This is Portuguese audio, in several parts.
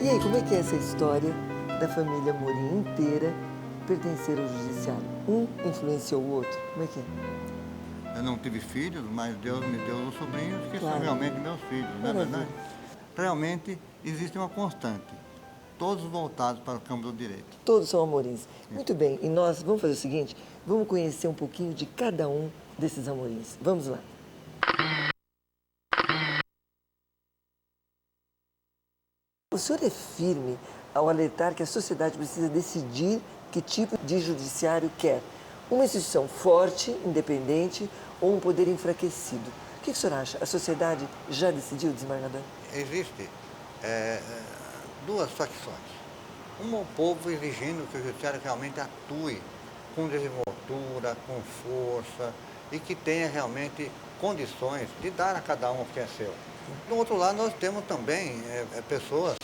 E aí, como é que é essa história da família Amorim inteira pertencer ao judiciário? Um influenciou o outro? Como é que é? Eu não tive filhos, mas Deus me deu os sobrinhos que são Claro. realmente meus filhos, não é Maravilha. verdade? Realmente existe uma constante, todos voltados para o campo do direito. Todos são Amorins. Muito bem, e nós vamos fazer o seguinte, vamos conhecer um pouquinho de cada um desses Amorins. Vamos lá. O senhor é firme ao alertar que a sociedade precisa decidir que tipo de judiciário quer. Uma instituição forte, independente ou um poder enfraquecido. O que o senhor acha? A sociedade já decidiu, desembargador? Existem duas facções. Uma, o povo exigindo que o judiciário realmente atue com desenvoltura, com força e que tenha realmente condições de dar a cada um o que é seu. Do outro lado, nós temos também pessoas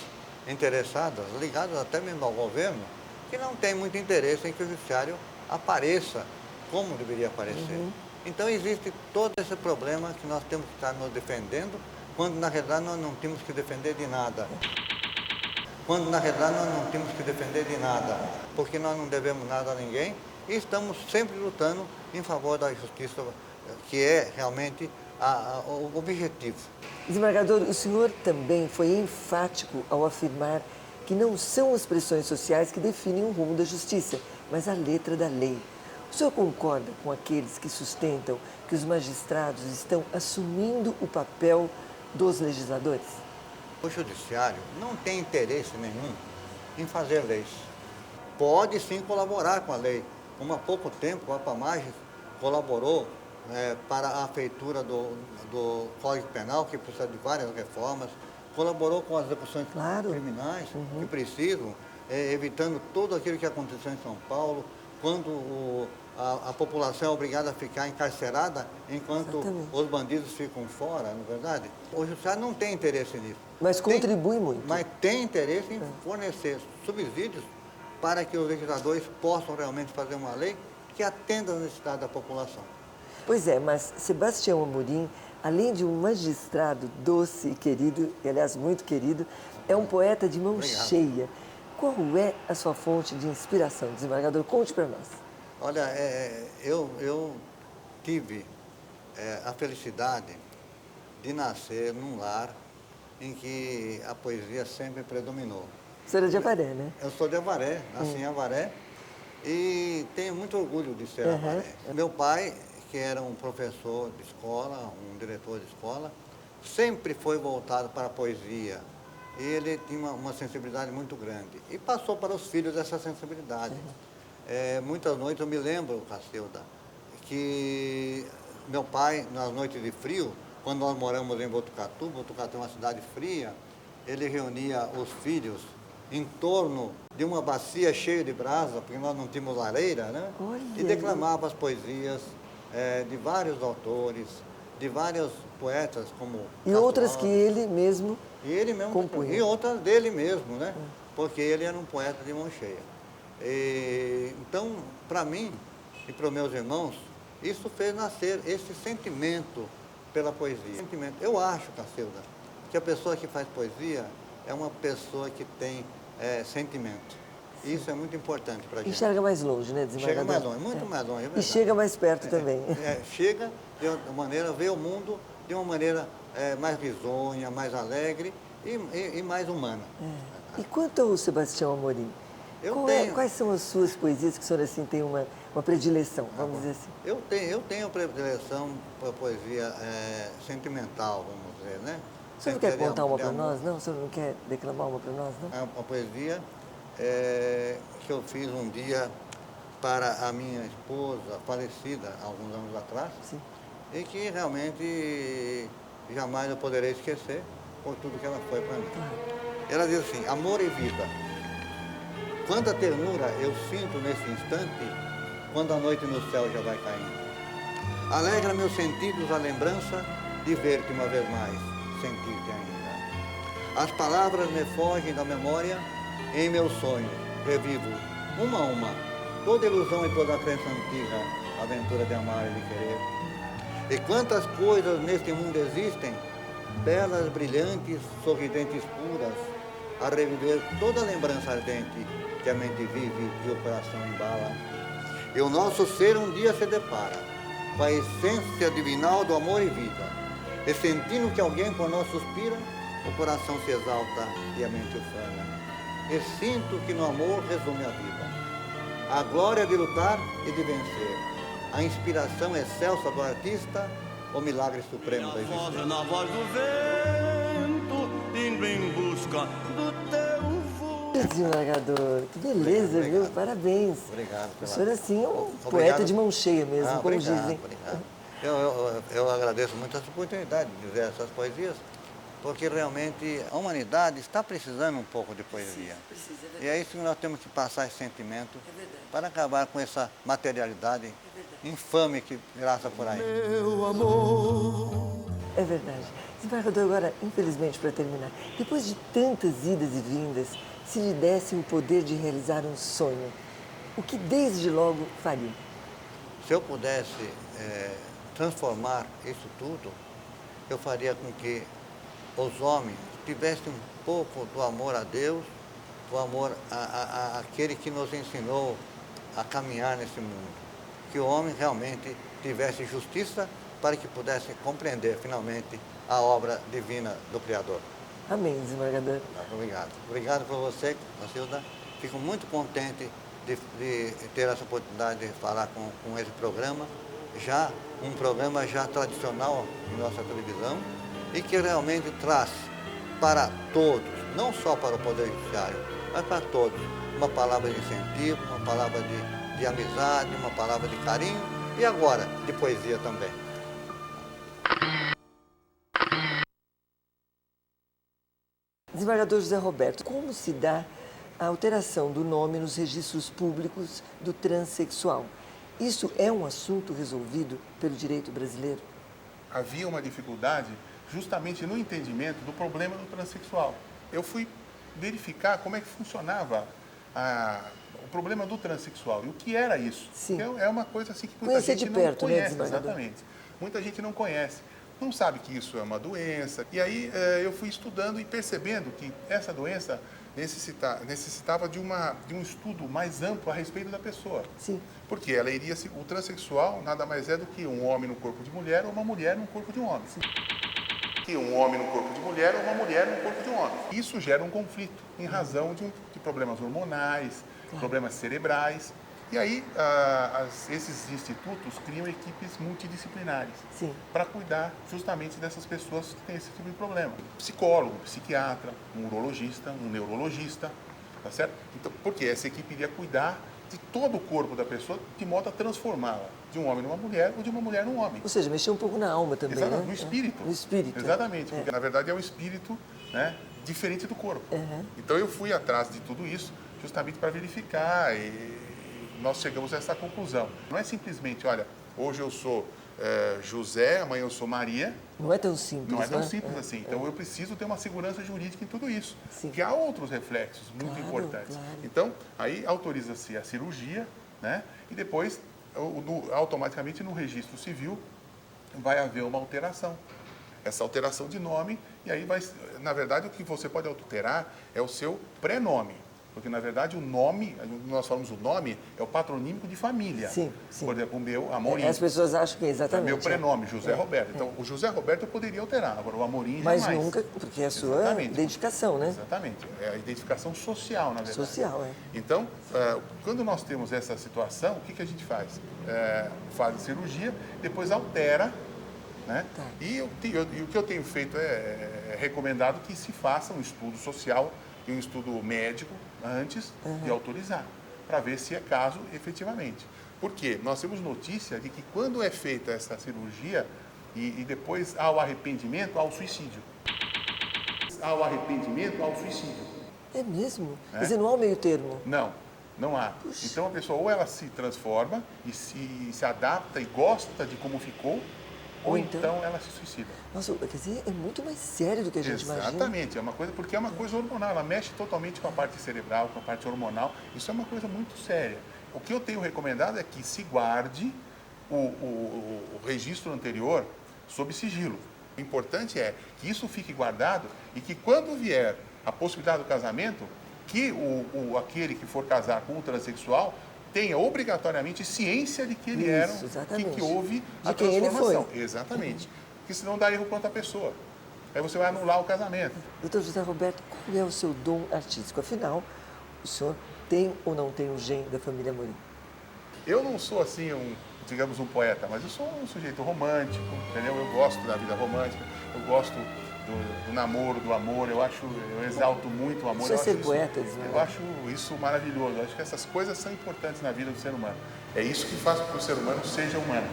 interessadas, ligadas até mesmo ao governo, que não têm muito interesse em que o judiciário apareça como deveria aparecer. Então, existe todo esse problema que nós temos que estar nos defendendo, quando na realidade nós não temos que defender de nada. Quando na realidade nós não temos que defender de nada, porque nós não devemos nada a ninguém e estamos sempre lutando em favor da justiça, que é realmente o objetivo. Desembargador, o senhor também foi enfático ao afirmar que não são as pressões sociais que definem o rumo da justiça, mas a letra da lei. O senhor concorda com aqueles que sustentam que os magistrados estão assumindo o papel dos legisladores? O judiciário não tem interesse nenhum em fazer leis. Pode sim colaborar com a lei. Como há pouco tempo a APAMAGES colaborou para a feitura do Código Penal, que precisa de várias reformas, colaborou com as execuções criminais que precisam, evitando tudo aquilo que aconteceu em São Paulo, quando a população é obrigada a ficar encarcerada enquanto os bandidos ficam fora, não é verdade? O judiciário não tem interesse nisso. Mas contribui muito. Mas tem interesse em fornecer subsídios para que os legisladores possam realmente fazer uma lei que atenda às necessidades da população. Pois é, mas Sebastião Amorim, além de um magistrado doce e querido, e aliás muito querido, é um poeta de mão cheia. Qual é a sua fonte de inspiração, desembargador? Conte para nós. Olha, eu tive a felicidade de nascer num lar em que a poesia sempre predominou. O senhor é de Avaré, né? Eu sou de Avaré, nasci em Avaré e tenho muito orgulho de ser Avaré. Meu pai, que era um professor de escola, um diretor de escola, sempre foi voltado para a poesia. E ele tinha uma sensibilidade muito grande. E passou para os filhos essa sensibilidade. Muitas noites eu me lembro, Cacilda, que meu pai, nas noites de frio, quando nós moramos em Botucatu, Botucatu é uma cidade fria, ele reunia os filhos em torno de uma bacia cheia de brasa, porque nós não tínhamos lareira, né? Olha. E declamava as poesias de vários autores, de vários poetas, como E outras que ele mesmo compunha. E outras dele mesmo, né? Porque ele era um poeta de mão cheia. Então, para mim e para os meus irmãos, isso fez nascer esse sentimento pela poesia. Eu acho, Cacilda, que a pessoa que faz poesia é uma pessoa que tem sentimento. Isso é muito importante para a gente. Enxerga mais longe, né, desembargador? Chega mais longe, muito mais longe. E chega mais perto também. Chega de uma maneira, vê o mundo de uma maneira mais risonha, mais alegre e mais humana. E quanto ao Sebastião Amorim? Quais são as suas poesias que o senhor assim, tem uma predileção, vamos dizer assim? Eu tenho predileção para poesia sentimental, vamos dizer, né? O senhor não quer contar uma para nós, não? O senhor não quer declamar uma para nós, não? É uma poesia que eu fiz um dia para a minha esposa, falecida há alguns anos atrás, e que realmente jamais eu poderei esquecer por tudo que ela foi para mim. Ela diz assim: amor e vida. Quanta ternura eu sinto nesse instante, quando a noite no céu já vai caindo. Alegra meus sentidos a lembrança de ver-te uma vez mais, sentir-te ainda. As palavras me fogem da memória, em meu sonho revivo, uma a uma, toda ilusão e toda a crença antiga, aventura de amar e de querer. E quantas coisas neste mundo existem, belas, brilhantes, sorridentes, puras, a reviver toda a lembrança ardente que a mente vive e o coração embala. E o nosso ser um dia se depara com a essência divinal do amor e vida. E sentindo que alguém por nós suspira, o coração se exalta e a mente ufana. E sinto que no amor resume a vida. A glória de lutar e de vencer. A inspiração excelsa do artista, o milagre supremo da existência. Na voz do vento, indo em busca do teu voo. Desembargador, que beleza, Obrigado. viu? Parabéns. Obrigado. O senhor, assim, é um Obrigado. poeta de mão cheia mesmo, como Obrigado, dizem. obrigado. Eu agradeço muito essa oportunidade de dizer essas poesias, porque realmente a humanidade está precisando um pouco de poesia. E é isso que nós temos que passar esse sentimento para acabar com essa materialidade infame que graça por aí. Meu amor. É verdade. Desembargador, agora, infelizmente, para terminar, depois de tantas idas e vindas, se lhe desse o poder de realizar um sonho, o que desde logo faria? Se eu pudesse transformar isso tudo, eu faria com que os homens tivessem um pouco do amor a Deus, do amor àquele que nos ensinou a caminhar nesse mundo. Que o homem realmente tivesse justiça para que pudesse compreender finalmente a obra divina do Criador. Amém, desembargador. Obrigado. Obrigado por você, Cacilda. Fico muito contente de ter essa oportunidade de falar com esse programa, um programa já tradicional em nossa televisão e que realmente traz para todos, não só para o Poder Judiciário, mas para todos, uma palavra de incentivo, uma palavra de amizade, uma palavra de carinho e agora de poesia também. Desembargador José Roberto, como se dá a alteração do nome nos registros públicos do transexual? Isso é um assunto resolvido pelo direito brasileiro? Havia uma dificuldade justamente no entendimento do problema do transexual. Eu fui verificar como é que funcionava o problema do transexual e o que era isso. Sim. É uma coisa assim que muita Conhecer gente de perto, não né, conhece. desembargador? Exatamente. Muita gente não conhece. Não sabe que isso é uma doença. E aí eu fui estudando e percebendo que essa doença necessitava de um estudo mais amplo a respeito da pessoa. Sim. Porque o transexual nada mais é do que um homem no corpo de mulher ou uma mulher no corpo de um homem. Que um homem no corpo de mulher ou uma mulher no corpo de um homem. Isso gera um conflito em razão de problemas hormonais, problemas cerebrais. E aí, esses institutos criam equipes multidisciplinares para cuidar justamente dessas pessoas que têm esse tipo de problema. Psicólogo, psiquiatra, um urologista, um neurologista, tá certo? Então, porque essa equipe iria cuidar de todo o corpo da pessoa de modo a transformá-la de um homem numa mulher ou de uma mulher num homem. Ou seja, mexer um pouco na alma também, Exatamente, né? no espírito. No espírito. Exatamente, porque na verdade é um espírito, né, diferente do corpo. Então eu fui atrás de tudo isso justamente para verificar e nós chegamos a essa conclusão. Não é simplesmente, olha, hoje eu sou José, amanhã eu sou Maria. Não é tão simples, Não é tão né? simples assim. Então eu preciso ter uma segurança jurídica em tudo isso. Sim. Porque há outros reflexos muito Claro, importantes. claro. Então, aí autoriza-se a cirurgia, né? E depois, automaticamente no registro civil, vai haver uma alteração. Essa alteração de nome, e aí vai, na verdade, o que você pode alterar é o seu prenome. Porque, na verdade, o nome, nós falamos o nome, é o patronímico de família. Sim, sim. Por exemplo, o meu, Amorim. As pessoas acham que é É exatamente. meu prenome, José Roberto. Então, o José Roberto eu poderia alterar, agora o Amorim Mas jamais. nunca, porque é a sua Exatamente. identificação, né? Exatamente. É a identificação social, na verdade. Social, é. Então, quando nós temos essa situação, o que a gente faz? Faz a cirurgia, depois altera, né? Tá. E o que eu tenho feito é recomendado que se faça um estudo social e um estudo médico antes de autorizar, para ver se é caso efetivamente. Porque nós temos notícia de que quando é feita essa cirurgia e depois há o arrependimento, há o suicídio. Há o arrependimento, há o suicídio. É mesmo? Quer dizer, não há o meio termo. Não há. Puxa. Então a pessoa ou ela se transforma e se adapta e gosta de como ficou, ou então ela se suicida. Nossa, quer dizer, é muito mais sério do que a gente imagina. Exatamente, é uma coisa, porque é uma coisa hormonal, ela mexe totalmente com a parte cerebral, com a parte hormonal, isso é uma coisa muito séria. O que eu tenho recomendado é que se guarde o registro anterior sob sigilo. O importante é que isso fique guardado e que quando vier a possibilidade do casamento, que aquele que for casar com um transexual tenha obrigatoriamente ciência de que ele era, que houve a quem ele transformação. foi. Exatamente. Porque senão dá erro para outra pessoa. Aí você vai anular o casamento. Doutor José Roberto, qual é o seu dom artístico? Afinal, o senhor tem ou não tem o gene da família Amorim? Eu não sou assim, digamos, um poeta, mas eu sou um sujeito romântico, entendeu? Eu gosto da vida romântica, eu gosto do namoro, do amor, eu exalto muito o amor. Você ser poeta, eu acho isso maravilhoso, eu acho que essas coisas são importantes na vida do ser humano. É isso que faz com que o ser humano seja humano.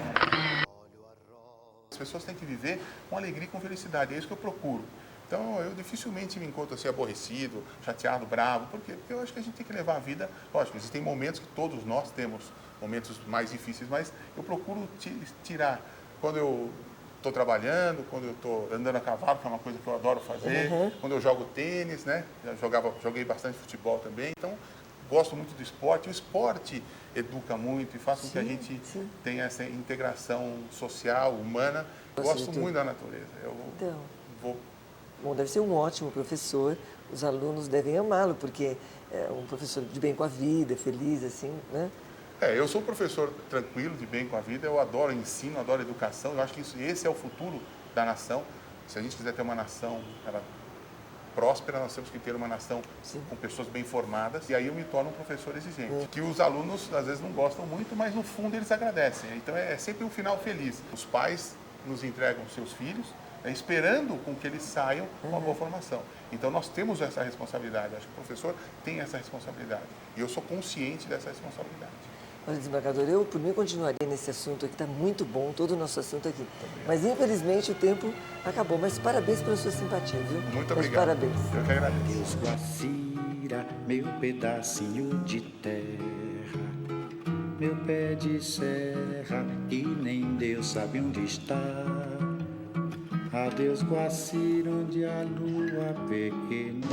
As pessoas têm que viver com alegria e com felicidade, é isso que eu procuro. Então, eu dificilmente me encontro assim aborrecido, chateado, bravo, porque eu acho que a gente tem que levar a vida. Lógico, existem momentos que todos nós temos, momentos mais difíceis, mas eu procuro tirar quando eu estou trabalhando, quando eu estou andando a cavalo, que é uma coisa que eu adoro fazer, quando eu jogo tênis, né? Joguei bastante futebol também, então gosto muito do esporte. O esporte educa muito e faz com que a gente tenha essa integração social, humana. Gosto muito da natureza. Bom, deve ser um ótimo professor, os alunos devem amá-lo, porque é um professor de bem com a vida, feliz, assim, né? Eu sou um professor tranquilo, de bem com a vida, eu adoro ensino, adoro educação, eu acho que esse é o futuro da nação. Se a gente quiser ter uma nação próspera, nós temos que ter uma nação com pessoas bem formadas, e aí eu me torno um professor exigente. Que os alunos, às vezes, não gostam muito, mas no fundo eles agradecem. Então é sempre um final feliz. Os pais nos entregam seus filhos, esperando com que eles saiam com uma boa formação. Então nós temos essa responsabilidade, acho que o professor tem essa responsabilidade. E eu sou consciente dessa responsabilidade. Olha, desembargador, eu por mim continuaria nesse assunto aqui, está muito bom todo o nosso assunto aqui. Mas infelizmente o tempo acabou, mas parabéns pela sua simpatia, viu? Muito obrigado. Parabéns. Eu que agradeço. Deus Guacira, meu pedacinho de terra, meu pé de serra, que nem Deus sabe onde está. Adeus Guacira, onde a lua pequena.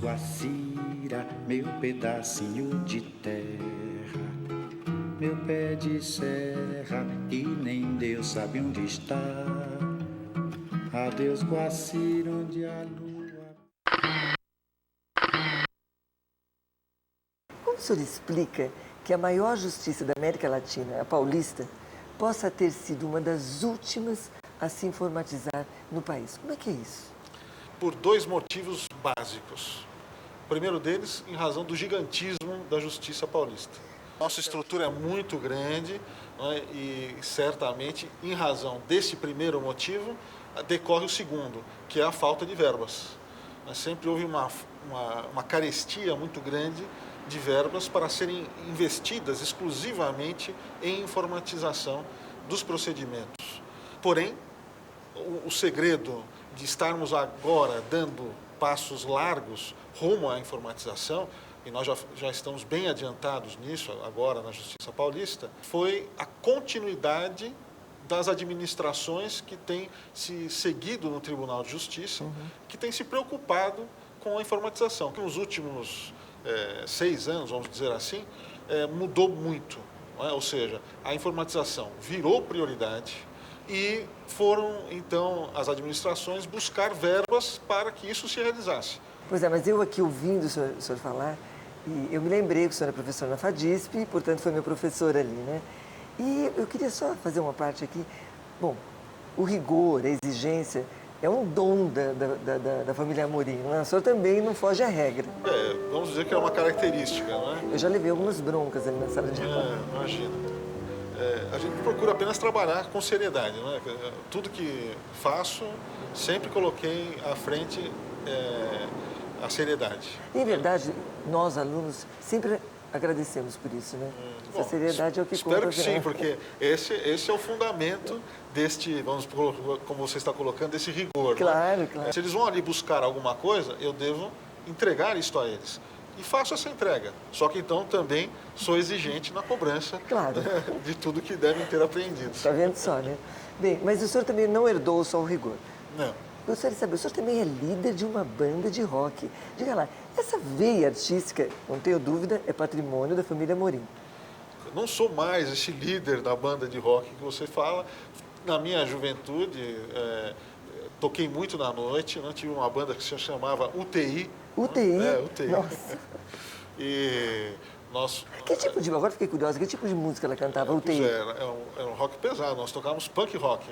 Guacira, meu pedacinho de terra, meu pé de serra, que nem Deus sabe onde está. Adeus Guacira, onde a lua... Como o senhor explica que a maior justiça da América Latina, a paulista, possa ter sido uma das últimas a se informatizar no país? Como é que é isso? Por dois motivos básicos. O primeiro deles, em razão do gigantismo da justiça paulista. Nossa estrutura é muito grande, né, e certamente, em razão desse primeiro motivo, decorre o segundo, que é a falta de verbas. Sempre houve uma carestia muito grande de verbas para serem investidas exclusivamente em informatização dos procedimentos. Porém, o segredo de estarmos agora dando passos largos rumo à informatização, e nós já estamos bem adiantados nisso agora na Justiça Paulista, foi a continuidade das administrações que têm se seguido no Tribunal de Justiça, que têm se preocupado com a informatização. Nos últimos 6 anos, vamos dizer assim, mudou muito, não é? Ou seja, a informatização virou prioridade, e foram, então, as administrações buscar verbas para que isso se realizasse. Pois é, mas eu aqui ouvindo o senhor falar, e eu me lembrei que o senhor é professor na FADISP, e, portanto, foi meu professor ali, né? E eu queria só fazer uma parte aqui. Bom, o rigor, a exigência, é um dom da família Amorim, não é? O senhor também não foge à regra. Vamos dizer que é uma característica, não é? Eu já levei algumas broncas ali na sala de aula. Imagina. A gente procura apenas trabalhar com seriedade, né? Tudo que faço, sempre coloquei à frente a seriedade. Em verdade, nós, alunos, sempre agradecemos por isso, né? Bom, Essa seriedade é o que conta. espero que sim, afinal. porque esse é o fundamento deste, como você está colocando, desse rigor. Claro, né? claro. Se eles vão ali buscar alguma coisa, eu devo entregar isto a eles. E faço essa entrega. Só que então também sou exigente na cobrança Claro. de tudo que devem ter aprendido. Está vendo só, né? Bem, mas o senhor também não herdou só o rigor. Não. Gostaria de saber, o senhor também é líder de uma banda de rock. Diga lá, essa veia artística, não tenho dúvida, é patrimônio da família Amorim. Eu não sou mais esse líder da banda de rock que você fala. Na minha juventude, toquei muito na noite, né? Tive uma banda que se chamava UTI. UTI? UTI. Nossa. E nós... Que tipo de, agora fiquei curiosa, que tipo de música ela cantava, Pois UTI? era um rock pesado, nós tocávamos punk rock.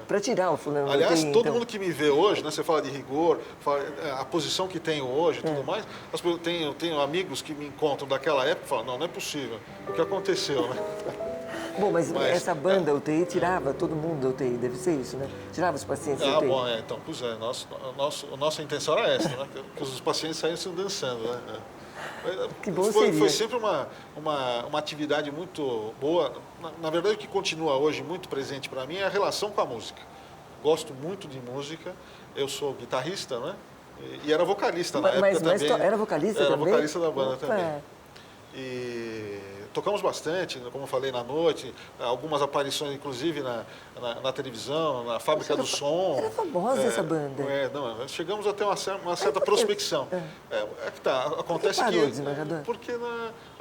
Para tirar o fulano do Aliás, UTI, todo então. mundo que me vê hoje, né, você fala de rigor, a posição que tenho hoje e tudo mais, tenho amigos que me encontram daquela época e falam, não é possível, o que aconteceu, né? Bom, mas essa banda UTI tirava todo mundo da UTI, deve ser isso, né? Tirava os pacientes da UTI. Bom, então, pois é, nossa intenção era essa, né, que os pacientes saíssem dançando, né? Que bom foi seria. sempre uma atividade muito boa. Na verdade, o que continua hoje muito presente para mim é a relação com a música. Gosto muito de música, eu sou guitarrista, né? E era vocalista na época também. Era vocalista também? Era vocalista da banda Opa. também. E tocamos bastante, como eu falei, na noite, algumas aparições, inclusive, na televisão, na Fábrica do Som. Era famosa essa banda. Chegamos até uma certa prospecção. É que tá, acontece Por que parou, que... desembargador? Porque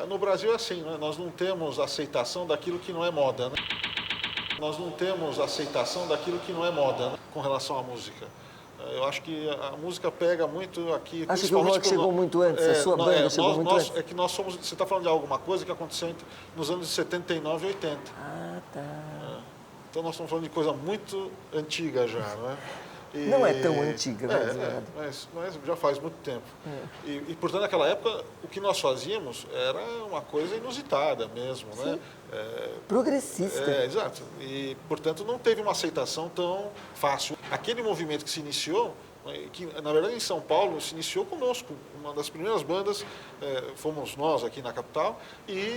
no Brasil é assim, né? Nós não temos aceitação daquilo que não é moda, né? Nós não temos aceitação daquilo que não é moda, né? Com relação à música. Eu acho que a música pega muito aqui. Acho que o rock chegou muito antes, a sua banda chegou muito antes. É que nós somos. Você está falando de alguma coisa que aconteceu nos anos 79 e 80. Ah, tá. Então nós estamos falando de coisa muito antiga já, não é? Não é tão antiga, mas já faz muito tempo. E, portanto, naquela época, o que nós fazíamos era uma coisa inusitada mesmo, né? Progressista. Exato. E, portanto, não teve uma aceitação tão fácil. Aquele movimento que se iniciou, que, na verdade, em São Paulo, se iniciou conosco. Uma das primeiras bandas fomos nós aqui na capital e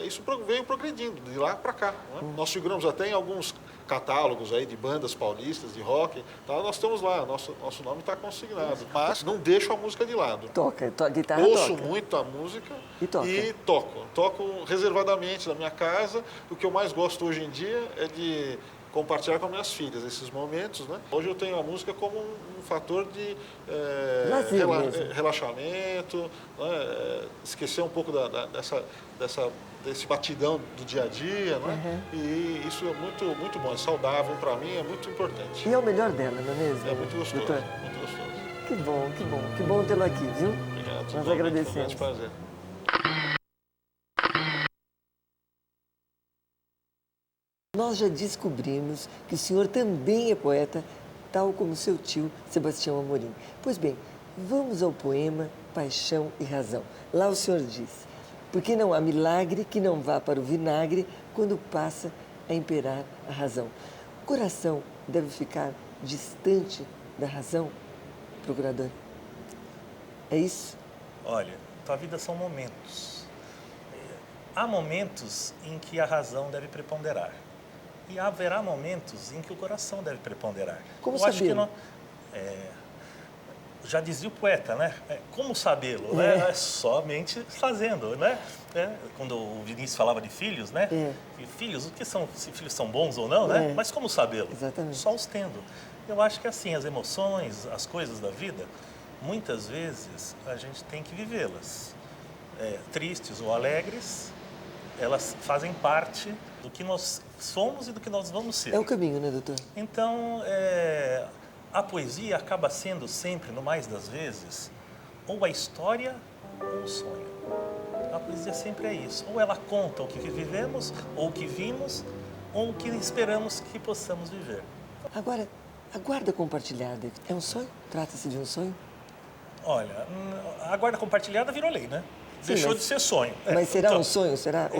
isso veio progredindo de lá para cá. Não é? Nós figuramos até em alguns catálogos aí de bandas paulistas, de rock, tá? Nós estamos lá, nosso nome está consignado. Mas não deixo a música de lado. Guitarra Ouço toca. muito a música E toco. Toco reservadamente na minha casa. O que eu mais gosto hoje em dia é de compartilhar com minhas filhas esses momentos, né? Hoje eu tenho a música como um fator de relaxamento, né? Esquecer um pouco desse batidão do dia a dia, né? E isso é muito, muito bom, é saudável para mim, é muito importante. E é o melhor dela, não é mesmo? É muito gostoso, doutor? muito gostoso. Que bom, que bom. Que bom tê-lo aqui, viu? Obrigado. Nós agradecemos. Foi um grande prazer. Nós já descobrimos que o senhor também é poeta, tal como seu tio Sebastião Amorim. Pois bem, vamos ao poema Paixão e Razão. Lá o senhor diz: por que não há milagre que não vá para o vinagre quando passa a imperar a razão? O coração deve ficar distante da razão, procurador? É isso? Olha, tua vida são momentos. Há momentos em que a razão deve preponderar. E haverá momentos em que o coração deve preponderar. Como Eu acho que sabê-lo? já dizia o poeta, né? Como sabê-lo? Né? É somente fazendo, né? Quando o Vinícius falava de filhos, né? E filhos, o que são? Se filhos são bons ou não, né? Mas como sabê-lo? Exatamente. Só os tendo. Eu acho que assim, as emoções, as coisas da vida, muitas vezes a gente tem que vivê-las. Tristes ou alegres, elas fazem parte do que nós somos e do que nós vamos ser. É o caminho, né, doutor? Então, a poesia acaba sendo sempre, no mais das vezes, ou a história ou o sonho. A poesia sempre é isso. Ou ela conta o que vivemos, ou o que vimos, ou o que esperamos que possamos viver. Agora, a guarda compartilhada é um sonho? Trata-se de um sonho? Olha, a guarda compartilhada virou lei, né? Sim, Deixou mas- de ser sonho. Mas será Então, um sonho? Será?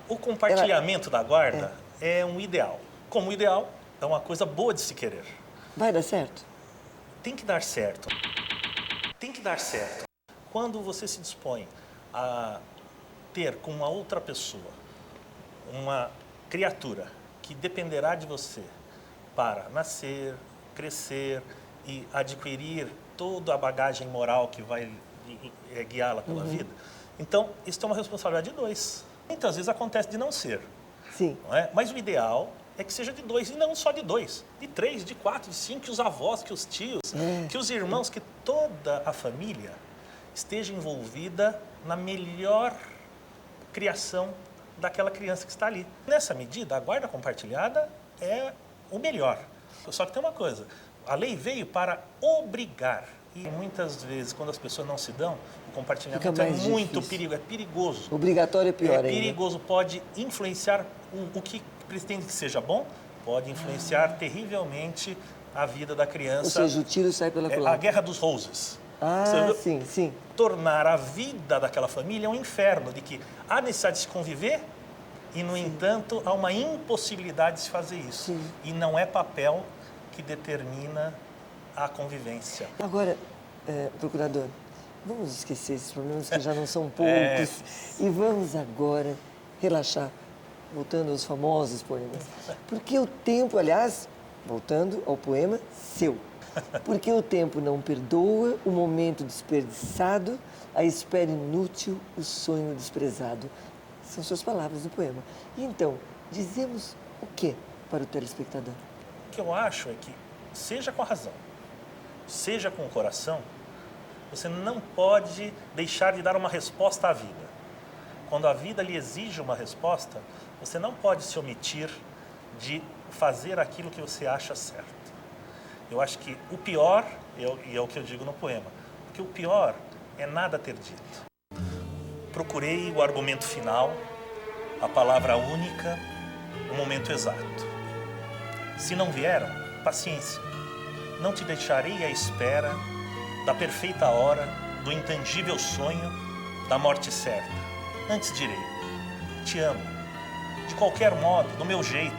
o compartilhamento da guarda é um ideal. Como ideal, é uma coisa boa de se querer. Vai dar certo? Tem que dar certo. Tem que dar certo. Quando você se dispõe a ter com uma outra pessoa, uma criatura que dependerá de você para nascer, crescer e adquirir toda a bagagem moral que vai guiá-la pela vida, então isso é uma responsabilidade de dois. Muitas vezes acontece de não ser. Sim. Não é? Mas o ideal é que seja de dois, e não só de dois, de três, de quatro, de cinco, que os avós, que os tios, que os irmãos, que toda a família esteja envolvida na melhor criação daquela criança que está ali. Nessa medida, a guarda compartilhada é o melhor. Só que tem uma coisa, a lei veio para obrigar. E muitas vezes, quando as pessoas não se dão, o compartilhamento é muito perigoso. Obrigatório é pior ainda. É perigoso, pode influenciar o que pretende que seja bom, pode influenciar terrivelmente a vida da criança. Ou seja, o tiro sai pela culatra. A guerra dos roses. Ah, sim, sim. Tornar a vida daquela família um inferno, de que há necessidade de se conviver e, no entanto, há uma impossibilidade de se fazer isso. Sim. E não é papel que determina a convivência. Agora, procurador, vamos esquecer esses problemas que já não são poucos e vamos agora relaxar, voltando aos famosos poemas. Porque o tempo, aliás, voltando ao poema seu, porque o tempo não perdoa o momento desperdiçado, a espera inútil, o sonho desprezado. São suas palavras do poema. E então, dizemos o que para o telespectador? O que eu acho é que, seja com a razão, seja com o coração, você não pode deixar de dar uma resposta à vida. Quando a vida lhe exige uma resposta, você não pode se omitir de fazer aquilo que você acha certo. Eu acho que o pior, e é o que eu digo no poema, porque o pior é nada ter dito. Procurei o argumento final, a palavra única, o momento exato. Se não vieram, paciência. Não te deixarei à espera da perfeita hora, do intangível sonho, da morte certa. Antes direi, te amo, de qualquer modo, do meu jeito,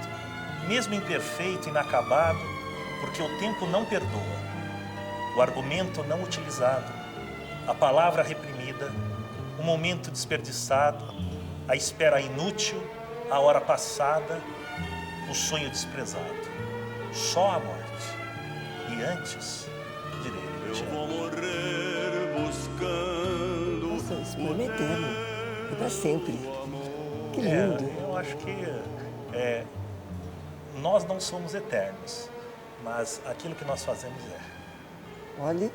mesmo imperfeito, inacabado, porque o tempo não perdoa, o argumento não utilizado, a palavra reprimida, o momento desperdiçado, a espera inútil, a hora passada, o sonho desprezado. Só a morte. E antes, direi, te Eu vou amo. morrer buscando Nossa, esse poema é eterno, é para sempre. Que lindo. Eu acho que nós não somos eternos, mas aquilo que nós fazemos é. Olha,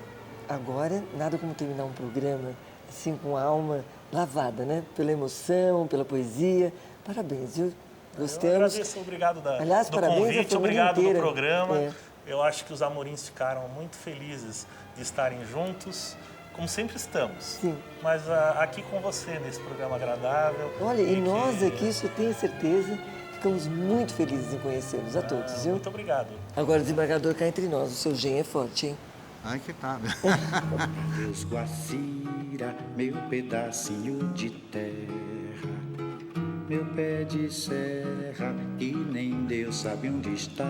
agora, nada como terminar um programa assim com a alma lavada, né? Pela emoção, pela poesia. Parabéns, viu? Gostamos. Eu agradeço, obrigado Aliás, do parabéns à convite, família obrigado inteira. do programa. É. Eu acho que os Amorins ficaram muito felizes de estarem juntos, como sempre estamos. Sim. Mas aqui com você, nesse programa agradável. Olha, e nós que- aqui, isso eu tenho certeza, ficamos muito felizes em conhecê-los a todos, viu? Muito obrigado. Agora, desembargador, cá entre nós, o seu gen é forte, hein? Ai, que tá. Deus Guacira, meu pedacinho de terra, meu pé de serra, que nem Deus sabe onde está.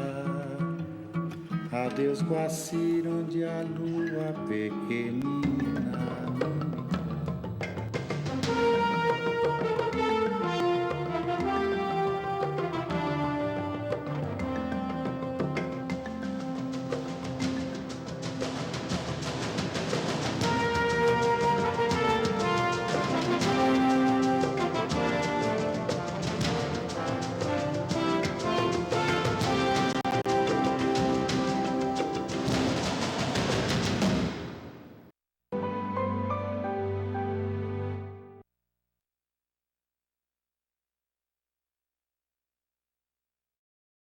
Adeus Guacira, onde a lua pequenina